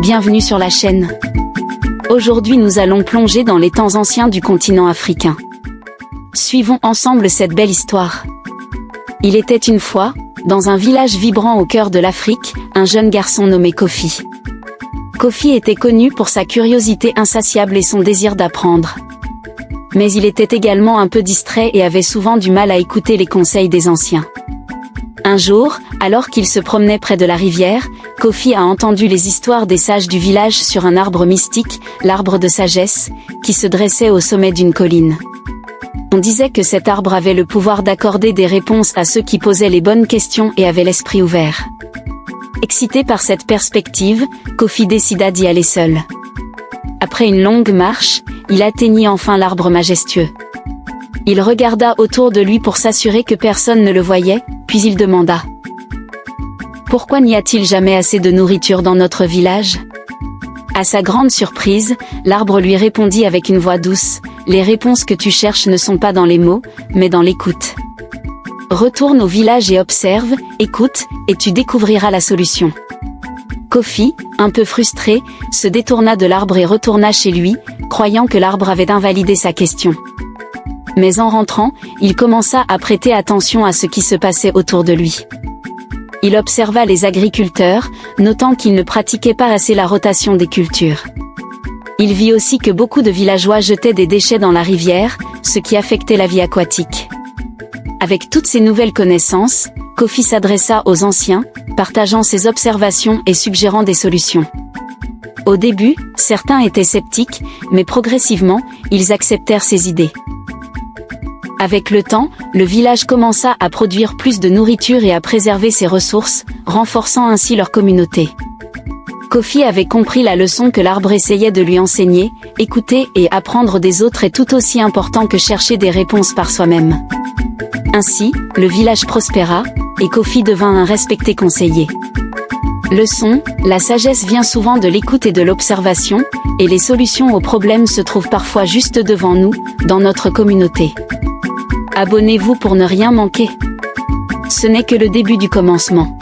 bienvenue sur la chaîne. Aujourd'hui nous allons plonger dans les temps anciens du continent africain. Suivons ensemble cette belle histoire. Il était une fois, dans un village vibrant au cœur de l'Afrique, un jeune garçon nommé Kofi. Kofi était connu pour sa curiosité insatiable et son désir d'apprendre. Mais il était également un peu distrait et avait souvent du mal à écouter les conseils des anciens. Un jour, alors qu'il se promenait près de la rivière, Kofi a entendu les histoires des sages du village sur un arbre mystique, l'arbre de sagesse, qui se dressait au sommet d'une colline. On disait que cet arbre avait le pouvoir d'accorder des réponses à ceux qui posaient les bonnes questions et avaient l'esprit ouvert. Excité par cette perspective, Kofi décida d'y aller seul. Après une longue marche, il atteignit enfin l'arbre majestueux. Il regarda autour de lui pour s'assurer que personne ne le voyait, puis il demanda : « Pourquoi n'y a-t-il jamais assez de nourriture dans notre village ?» À sa grande surprise, l'arbre lui répondit avec une voix douce : « Les réponses que tu cherches ne sont pas dans les mots, mais dans l'écoute. Retourne au village et observe, écoute, et tu découvriras la solution. » Kofi, un peu frustré, se détourna de l'arbre et retourna chez lui, croyant que l'arbre avait invalidé sa question. Mais en rentrant, il commença à prêter attention à ce qui se passait autour de lui. Il observa les agriculteurs, notant qu'ils ne pratiquaient pas assez la rotation des cultures. Il vit aussi que beaucoup de villageois jetaient des déchets dans la rivière, ce qui affectait la vie aquatique. Avec toutes ces nouvelles connaissances, Kofi s'adressa aux anciens, partageant ses observations et suggérant des solutions. Au début, certains étaient sceptiques, mais progressivement, ils acceptèrent ses idées. Avec le temps, le village commença à produire plus de nourriture et à préserver ses ressources, renforçant ainsi leur communauté. Kofi avait compris la leçon que l'arbre essayait de lui enseigner: écouter et apprendre des autres est tout aussi important que chercher des réponses par soi-même. Ainsi, le village prospéra, et Kofi devint un respecté conseiller. Leçon: la sagesse vient souvent de l'écoute et de l'observation, et les solutions aux problèmes se trouvent parfois juste devant nous, dans notre communauté. Abonnez-vous pour ne rien manquer. Ce n'est que le début du commencement.